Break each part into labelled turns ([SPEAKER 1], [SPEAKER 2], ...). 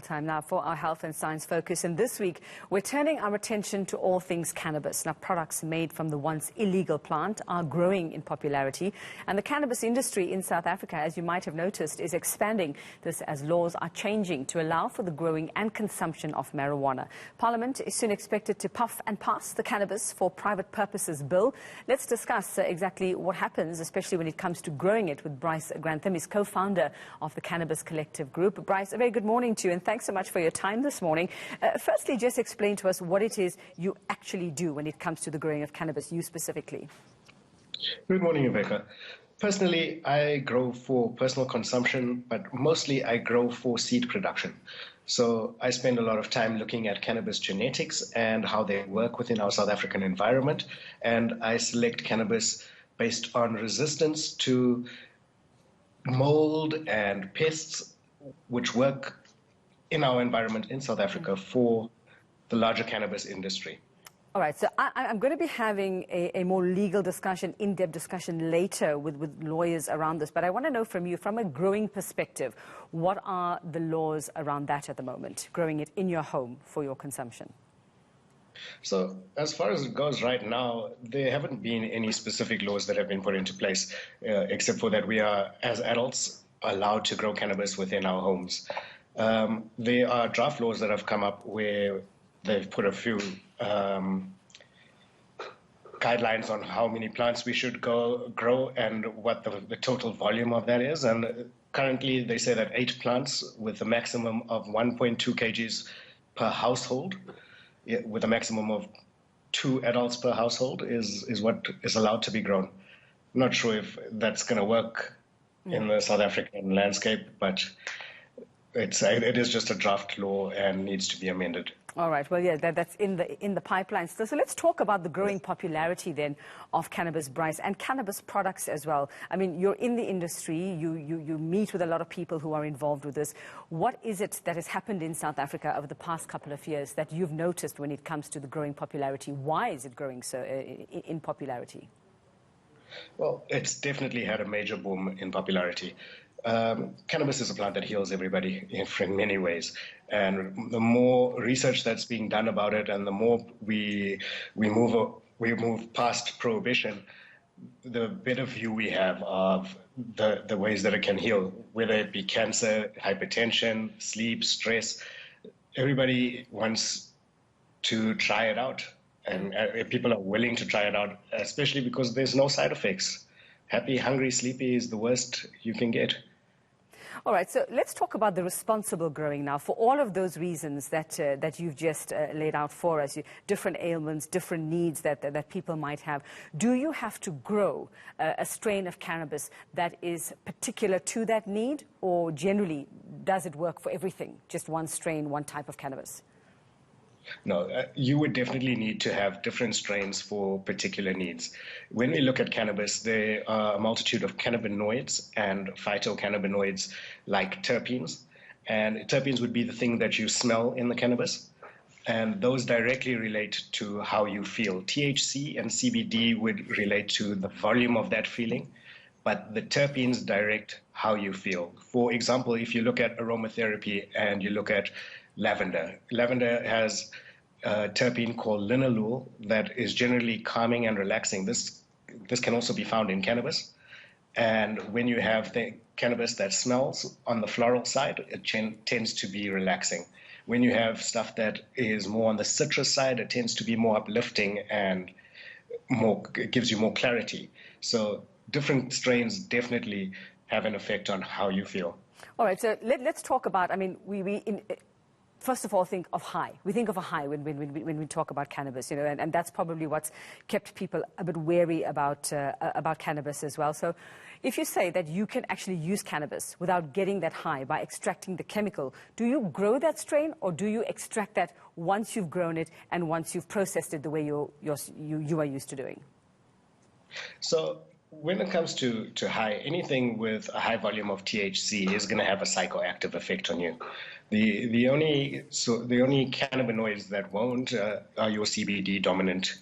[SPEAKER 1] Time now for our health and science focus, and this week we're turning our attention to all things cannabis. Now, products made from the once illegal plant are growing in popularity, and the cannabis industry in South Africa, as you might have noticed, is expanding this as laws are changing to allow for the growing and consumption of marijuana. Parliament is soon expected to puff and pass the Cannabis for Private Purposes bill. Let's discuss exactly what happens, especially when it comes to growing it, with Bryce Grantham. He's co-founder of the Cannabis Collective Group. Bryce, a very good morning to you, and thanks so much for your time this morning. Firstly, just explain to us what it is you actually do when it comes to the growing of cannabis, you specifically.
[SPEAKER 2] Good morning, Rebecca. Personally, I grow for personal consumption, but mostly I grow for seed production. So I spend a lot of time looking at cannabis genetics and how they work within our South African environment, and I select cannabis based on resistance to mold and pests which work in our environment in South Africa for the larger cannabis industry.
[SPEAKER 1] All right, so I'm going to be having a more legal discussion, in-depth discussion later with lawyers around this. But I want to know from you, from a growing perspective, what are the laws around that at the moment, growing it in your home for your consumption?
[SPEAKER 2] So as far as it goes right now, there haven't been any specific laws that have been put into place, except for that we are, as adults, allowed to grow cannabis within our homes. There are draft laws that have come up where they've put a few guidelines on how many plants we should grow and what the total volume of that is. And currently they say that 8 plants with a maximum of 1.2 kgs per household, with a maximum of 2 adults per household, is what is allowed to be grown. I'm not sure if that's going to work in the South African landscape, but it is just a draft law and needs to be amended.
[SPEAKER 1] All right. Well, yeah, that's in the pipeline still. So let's talk about the growing popularity then of cannabis, Bryce, and cannabis products as well. I mean, you're in the industry. You meet with a lot of people who are involved with this. What is it that has happened in South Africa over the past couple of years that you've noticed when it comes to the growing popularity? Why is it growing so in popularity?
[SPEAKER 2] Well, it's definitely had a major boom in popularity. Cannabis is a plant that heals everybody in many ways, and the more research that's being done about it, and the more we move past prohibition, the better view we have of the ways that it can heal, whether it be cancer, hypertension, sleep, stress. Everybody wants to try it out, and people are willing to try it out, especially because there's no side effects. Happy, hungry, sleepy is the worst you can get.
[SPEAKER 1] All right, so let's talk about the responsible growing now. For all of those reasons that you've just laid out for us, different ailments, different needs that people might have, do you have to grow a strain of cannabis that is particular to that need, or generally does it work for everything, just one strain, one type of cannabis?
[SPEAKER 2] No, you would definitely need to have different strains for particular needs. When we look at cannabis, there are a multitude of cannabinoids and phytocannabinoids like terpenes. And terpenes would be the thing that you smell in the cannabis. And those directly relate to how you feel. THC and CBD would relate to the volume of that feeling, but the terpenes direct how you feel. For example, if you look at aromatherapy and you look at lavender. Lavender has a terpene called linalool that is generally calming and relaxing. This can also be found in cannabis. And when you have the cannabis that smells on the floral side, it tends to be relaxing. When you have stuff that is more on the citrus side, it tends to be more uplifting and it gives you more clarity. So different strains definitely have an effect on how you feel.
[SPEAKER 1] All right, so let's talk about, I mean, first of all, think of high. We think of a high when we talk about cannabis, and that's probably what's kept people a bit wary about cannabis as well. So if you say that you can actually use cannabis without getting that high by extracting the chemical, do you grow that strain, or do you extract that once you've grown it and once you've processed it the way you are used to doing?
[SPEAKER 2] So when it comes to high, anything with a high volume of THC is going to have a psychoactive effect on you. The only cannabinoids that won't are your CBD dominant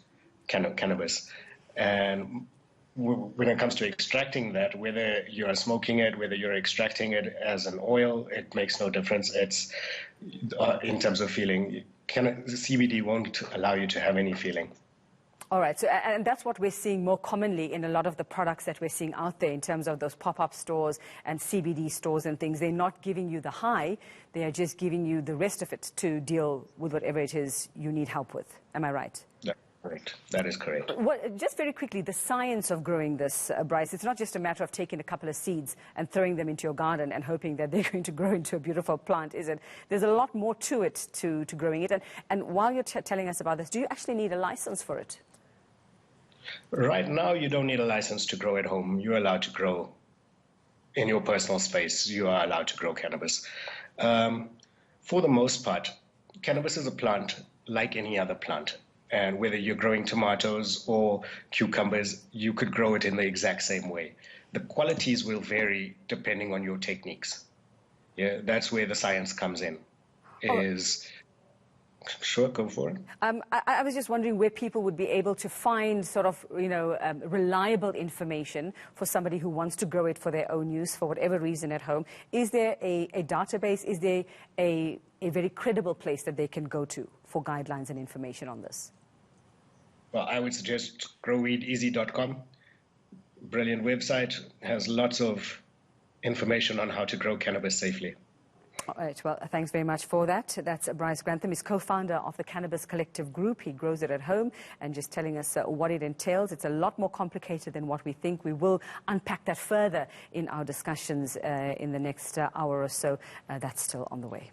[SPEAKER 2] cannabis, and when it comes to extracting that, whether you are smoking it, whether you're extracting it as an oil, it makes no difference. It's in terms of feeling. CBD won't allow you to have any feeling.
[SPEAKER 1] All right, so, and that's what we're seeing more commonly in a lot of the products that we're seeing out there in terms of those pop-up stores and CBD stores and things. They're not giving you the high, they are just giving you the rest of it to deal with whatever it is you need help with. Am I right?
[SPEAKER 2] Yeah, correct. That is correct.
[SPEAKER 1] Just very quickly, the science of growing this, Bryce, it's not just a matter of taking a couple of seeds and throwing them into your garden and hoping that they're going to grow into a beautiful plant, is it? There's a lot more to it, to growing it. And while you're telling us about this, do you actually need a license for it?
[SPEAKER 2] Right now, you don't need a license to grow at home. You're allowed to grow in your personal space. You are allowed to grow cannabis. For the most part, cannabis is a plant like any other plant. And whether you're growing tomatoes or cucumbers, you could grow it in the exact same way. The qualities will vary depending on your techniques. Yeah, that's where the science comes in. Sure, go for it.
[SPEAKER 1] I was just wondering where people would be able to find sort of, reliable information for somebody who wants to grow it for their own use, for whatever reason at home. Is there a database? Is there a very credible place that they can go to for guidelines and information on this?
[SPEAKER 2] Well, I would suggest growweedeasy.com. Brilliant website, has lots of information on how to grow cannabis safely.
[SPEAKER 1] All right, well, thanks very much for that. That's Bryce Grantham. He's co-founder of the Cannabis Collective Group. He grows it at home and just telling us what it entails. It's a lot more complicated than what we think. We will unpack that further in our discussions in the next hour or so. That's still on the way.